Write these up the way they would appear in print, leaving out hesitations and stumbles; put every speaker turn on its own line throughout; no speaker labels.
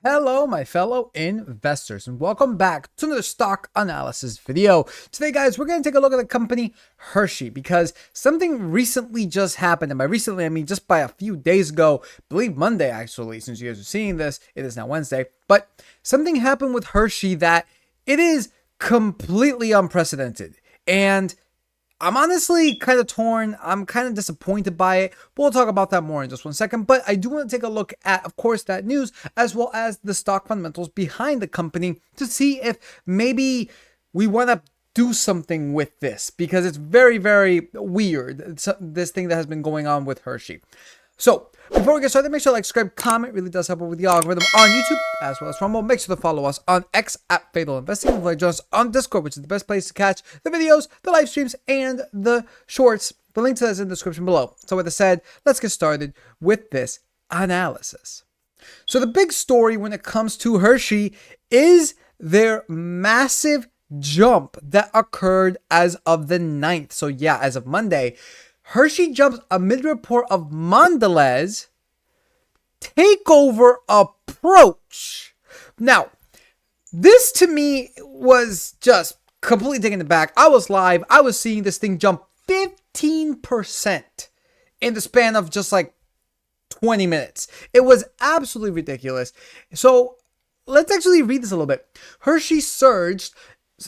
Hello, my fellow investors, and welcome back to another stock analysis video. Today, guys, we're going to take a look at the company Hershey because something recently just happened. And by recently, I mean just by a few days ago, I believe Monday, actually, since you guys are seeing this, it is now Wednesday. But something happened with Hershey that it is completely unprecedented. And I'm honestly kind of torn. I'm kind of disappointed by it. We'll talk about that more in just one second. But I do want to take a look at, of course, that news as well as the stock fundamentals behind the company to see if maybe we want to do something with this because it's very, very weird. This thing that has been going on with Hershey. So, before we get started, make sure to like, subscribe, comment. It really does help with the algorithm on YouTube as well as Rumble. Make sure to follow us on X at Fatal Investing. And join us on Discord, which is the best place to catch the videos, the live streams, and the shorts. The link to that is in the description below. So, with that said, let's get started with this analysis. So, the big story when it comes to Hershey is their massive jump that occurred as of the 9th. So, yeah, as of Monday, Hershey jumps amid report of Mondelez takeover approach. Now, this to me was just completely taken aback. I was live. I was seeing this thing jump 15% in the span of just like 20 minutes. It was absolutely ridiculous. So let's actually read this a little bit. Hershey surged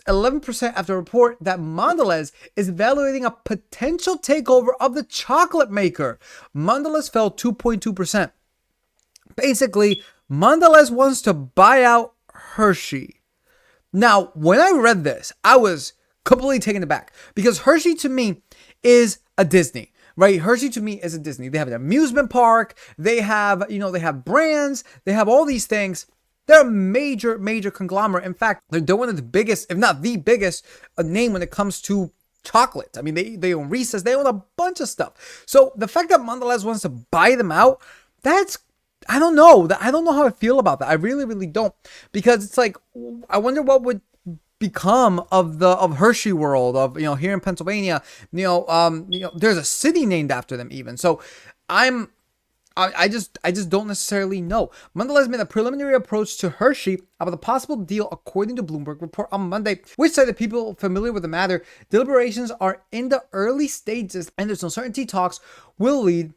11% after a report that Mondelez is evaluating a potential takeover of the chocolate maker. Mondelez fell 2.2%. Basically, Mondelez wants to buy out Hershey. Now, when I read this, I was completely taken aback because Hershey to me is a Disney. Right? Hershey to me is a Disney. They have an amusement park. They have, they have brands. They have all these things. They're a major, major conglomerate. In fact, they're one of the biggest, if not the biggest, name when it comes to chocolate. I mean, they own Reese's. They own a bunch of stuff. So the fact that Mondelez wants to buy them out, I don't know. I don't know how I feel about that. I really, really don't. Because it's like, I wonder what would become of Hershey World, of here in Pennsylvania. There's a city named after them even. So I just don't necessarily know. Mondelez made a preliminary approach to Hershey about a possible deal, according to Bloomberg report on Monday, which said that people familiar with the matter, deliberations are in the early stages, and there's no certainty talks will lead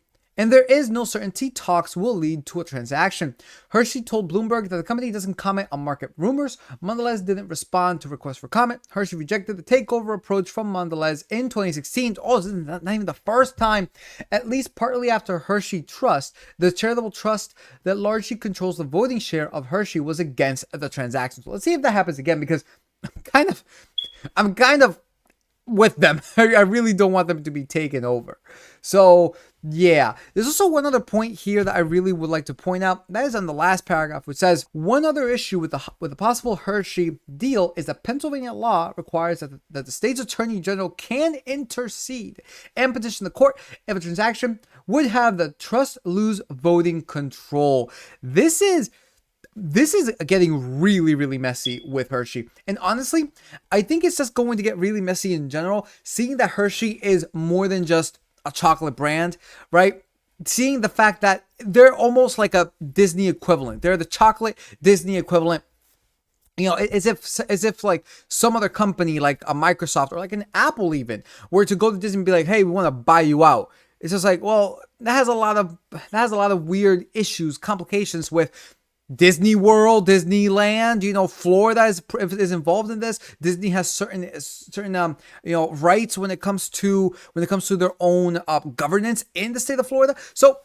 to a transaction. Hershey told Bloomberg that the company doesn't comment on market rumors. Mondelez didn't respond to requests for comment. Hershey rejected the takeover approach from Mondelez in 2016. Oh, this is not even the first time. At least partly after Hershey Trust, the charitable trust that largely controls the voting share of Hershey, was against the transaction. So let's see if that happens again, because I'm kind of with them. I really don't want them to be taken over. So yeah, there's also one other point here that I really would like to point out. That is on the last paragraph, which says one other issue with the possible Hershey deal is that Pennsylvania law requires that the state's attorney general can intercede and petition the court if a transaction would have the trust lose voting control. This is getting really, really messy with Hershey. And honestly, I think it's just going to get really messy in general, seeing that Hershey is more than just a chocolate brand, right? Seeing the fact that they're almost like a Disney equivalent. They're the chocolate Disney equivalent. As if like some other company like a Microsoft or like an Apple even were to go to Disney and be like, hey, we want to buy you out. It's just like, well, that has a lot of weird issues, complications with Disney World, Disneyland, Florida is involved in this. Disney has certain rights when it comes to their own governance in the state of Florida. So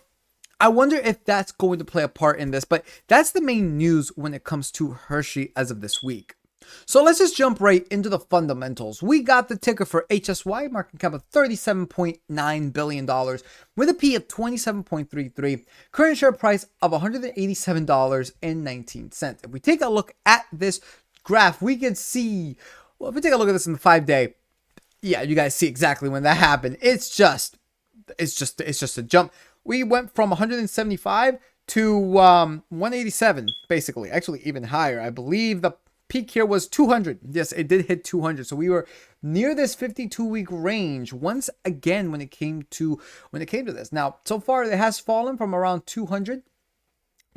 I wonder if that's going to play a part in this, but that's the main news when it comes to Hershey as of this week. So let's just jump right into the fundamentals. We got the ticker for HSY, market cap of $37.9 billion, with a P of 27.33, current share price of $187.19. If we take a look at this graph, we can see, well, if we take a look at this in the 5-day, yeah, you guys see exactly when that happened. It's just a jump. We went from 175 to 187, basically. Actually, even higher. I believe the peak here was 200. Yes, it did hit 200. So we were near this 52-week range once again when it came to this. Now, so far it has fallen from around 200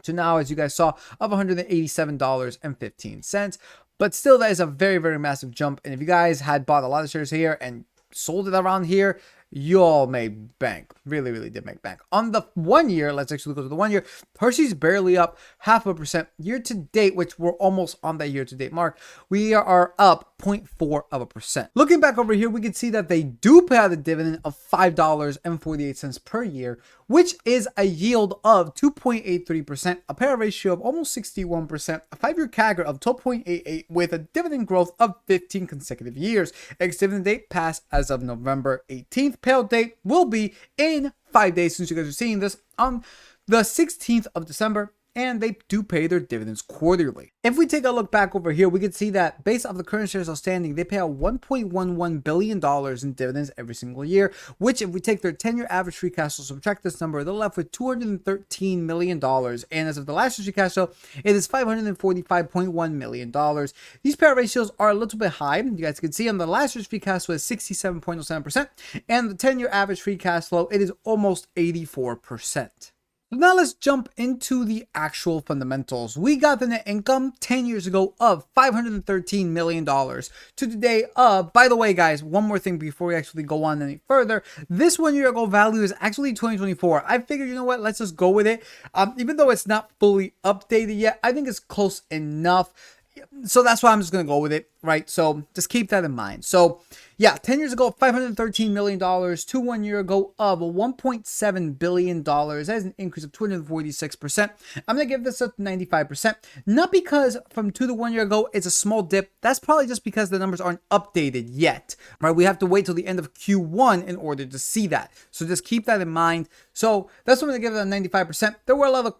to now, as you guys saw, of $187.15. But still, that is a very, very massive jump. And if you guys had bought a lot of shares here and sold it around here, you all made bank. Really, really did make bank. On the 1 year, let's actually go to the 1 year. Hershey's barely up 0.5%. Year to date, which we're almost on that year to date mark, we are up 0.4%. Looking back over here, we can see that they do pay out a dividend of $5.48 per year, which is a yield of 2.83%, a payout ratio of almost 61%, a 5-year CAGR of 12.88 with a dividend growth of 15 consecutive years. Ex-dividend date passed as of November 18th. Payout date will be in 5 days, since you guys are seeing this on the 16th of December. And they do pay their dividends quarterly. If we take a look back over here, we can see that based off the current shares outstanding, they pay out $1.11 billion in dividends every single year, which if we take their 10-year average free cash flow, subtract this number, they're left with $213 million. And as of the last year's free cash flow, it is $545.1 million. These payout ratios are a little bit high. You guys can see on the last year's free cash flow is 67.07%, and the 10-year average free cash flow, it is almost 84%. So now let's jump into the actual fundamentals. We got the net income 10 years ago of $513 million to today of, by the way, guys, one more thing before we actually go on any further. This 1 year ago value is actually 2024. I figured, you know what, let's just go with it. Even though it's not fully updated yet, I think it's close enough. So that's why I'm just going to go with it, right? So just keep that in mind. So yeah, 10 years ago, $513 million to 1 year ago of $1.7 billion. That is an increase of 246%. I'm going to give this a 95%. Not because from 2 to 1 year ago, it's a small dip. That's probably just because the numbers aren't updated yet, right? We have to wait till the end of Q1 in order to see that. So just keep that in mind. So that's what I'm going to give it a 95%. There were a lot of,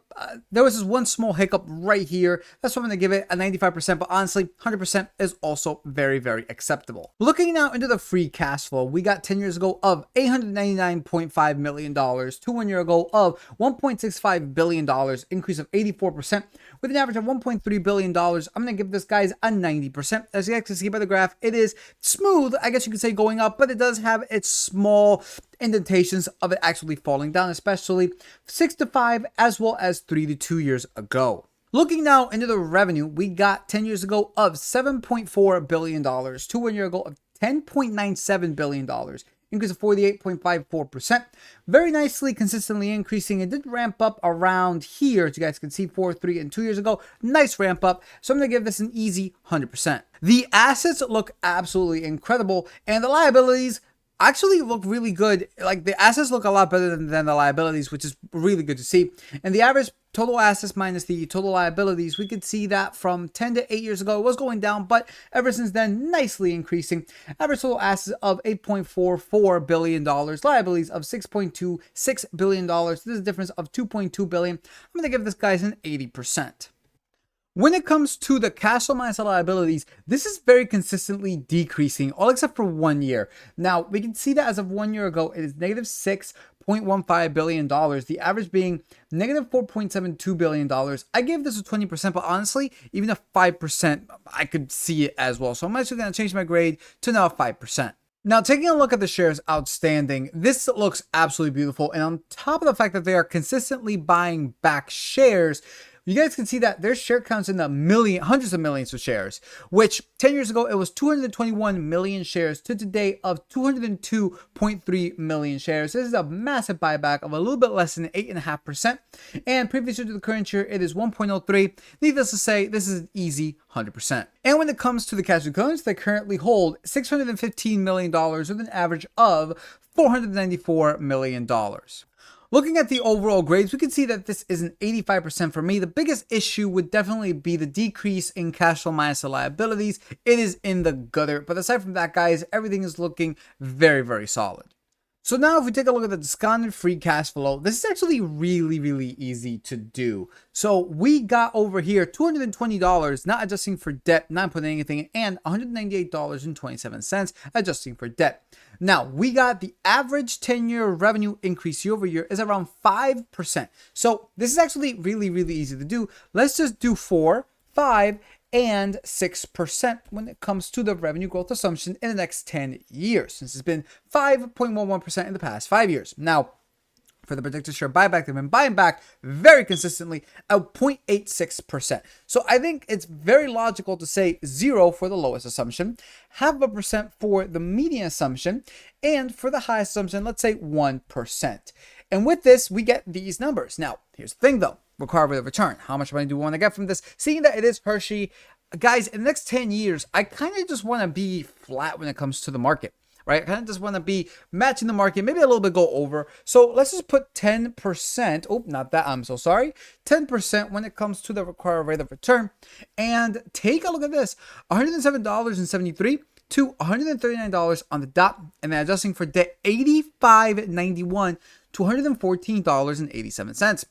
there was this one small hiccup right here. That's what I'm going to give it a 95%. But honestly, 100% is also very, very acceptable. Looking now into the free cash flow, we got 10 years ago of $899.5 million to 1 year ago of $1.65 billion, increase of 84% with an average of $1.3 billion. I'm going to give this guys a 90%. As you guys can see by the graph, it is smooth, I guess you could say, going up, but it does have its small indentations of it actually falling down, especially 6 to 5 as well as 3 to 2 years ago. Looking now into the revenue, we got 10 years ago of $7.4 billion to 1 year ago of $10.97 billion, increase of 48.54%. Very nicely, consistently increasing. It did ramp up around here, as you guys can see, 4, 3, and 2 years ago. Nice ramp up. So I'm going to give this an easy 100%. The assets look absolutely incredible, and the liabilities actually look really good. Like, the assets look a lot better than the liabilities, which is really good to see. And the average total assets minus the total liabilities, we could see that from 10 to 8 years ago, it was going down, but ever since then, nicely increasing. Average total assets of $8.44 billion, liabilities of $6.26 billion. This is a difference of $2.2 billion. I'm going to give this guys an 80%. When it comes to the cash flow minus the liabilities, this is very consistently decreasing, all except for 1 year. Now, we can see that as of 1 year ago, it is negative $6.15 billion, the average being negative $4.72 billion. I gave this a 20%, but honestly, even a 5%, I could see it as well. So I'm actually going to change my grade to now 5%. Now, taking a look at the shares outstanding, this looks absolutely beautiful. And on top of the fact that they are consistently buying back shares, you guys can see that their share counts in the hundreds of millions of shares, which 10 years ago, it was 221 million shares to today of 202.3 million shares. This is a massive buyback of a little bit less than 8.5%. And previous year to the current year, it is 1.03. Needless to say, this is an easy 100%. And when it comes to the cash equivalents, they currently hold $615 million with an average of $494 million. Looking at the overall grades, we can see that this is an 85% for me. The biggest issue would definitely be the decrease in cash flow minus the liabilities. It is in the gutter. But aside from that, guys, everything is looking very, very solid. So now if we take a look at the discounted free cash flow, this is actually really, really easy to do. So we got over here $220, not adjusting for debt, not putting anything, and $198.27 adjusting for debt. Now, we got the average 10-year revenue increase year over year is around 5%. So this is actually really, really easy to do. Let's just do 4, 5, and 6% when it comes to the revenue growth assumption in the next 10 years, since it's been 5.11% in the past 5 years. Now, For the predicted share buyback, they've been buying back very consistently at 0.86%. So I think it's very logical to say 0 for the lowest assumption, 0.5% for the median assumption, and for the highest assumption, let's say 1%. And with this, we get these numbers. Now, here's the thing though, required rate of return. How much money do we want to get from this? Seeing that it is Hershey, guys, in the next 10 years, I kind of just want to be flat when it comes to the market. Right? I kind of just want to be matching the market, maybe a little bit go over. So let's just put 10%. Oh, not that. I'm so sorry. 10% when it comes to the required rate of return. And take a look at this. $107.73 to $139 on the dot. And then adjusting for debt, $85.91 to $114.87.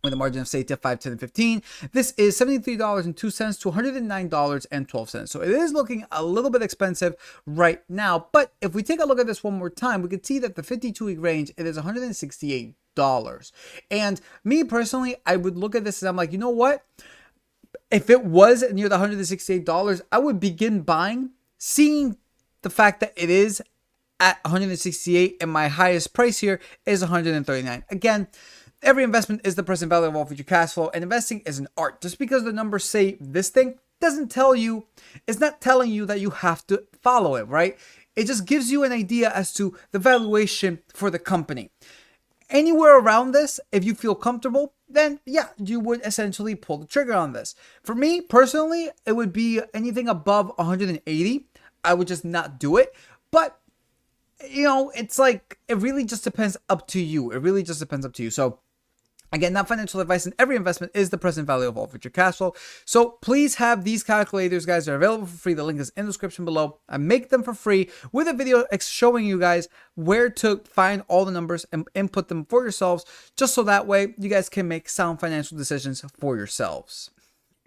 With a margin of safety of 5, 10, and 15. This is $73.02 to $109.12. So it is looking a little bit expensive right now. But if we take a look at this one more time, we can see that the 52-week range, it is $168. And me personally, I would look at this and I'm like, you know what? If it was near the $168, I would begin buying, seeing the fact that it is at 168 and my highest price here is 139. Again, every investment is the present value of all future cash flow, and investing is an art. Just because the numbers say this thing doesn't tell you, it's not telling you that you have to follow it, right? It just gives you an idea as to the valuation for the company. Anywhere around this, if you feel comfortable, then yeah, you would essentially pull the trigger on this. For me personally, it would be anything above 180. I would just not do it. But you know, it's like, it really just depends up to you. It really just depends up to you. So again, not financial advice, and every investment is the present value of all future cash flow. So please have these calculators, guys. They're available for free. The link is in the description below. I make them for free with a video showing you guys where to find all the numbers and input them for yourselves, just so that way you guys can make sound financial decisions for yourselves.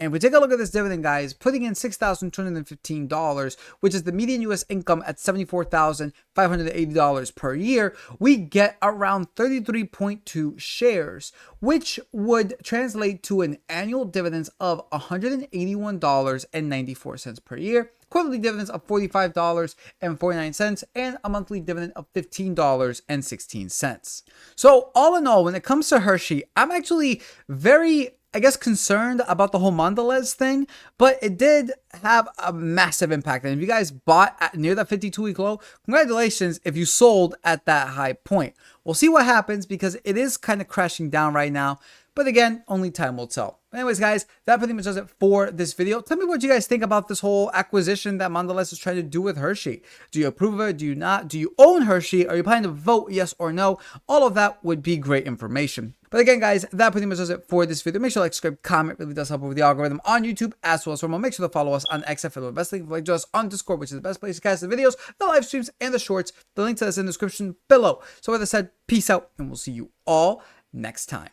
And if we take a look at this dividend, guys, putting in $6,215, which is the median U.S. income at $74,580 per year, we get around 33.2 shares, which would translate to an annual dividends of $181.94 per year, quarterly dividends of $45.49, and a monthly dividend of $15.16. So all in all, when it comes to Hershey, I'm actually very, I guess, concerned about the whole Mondelez thing, but it did have a massive impact. And if you guys bought at near that 52-week low, congratulations if you sold at that high point. We'll see what happens because it is kind of crashing down right now. But again, only time will tell. Anyways, guys, that pretty much does it for this video. Tell me what you guys think about this whole acquisition that Mondelez is trying to do with Hershey. Do you approve of it? Do you not? Do you own Hershey? Are you planning to vote yes or no? All of that would be great information. But again, guys, that pretty much does it for this video. Make sure to like, subscribe, comment. It really does help with the algorithm on YouTube as well as more. Make sure to follow us on X for the best link. Like to us on Discord, which is the best place to catch the videos, the live streams, and the shorts. The link to this in the description below. So with that said, peace out, and we'll see you all next time.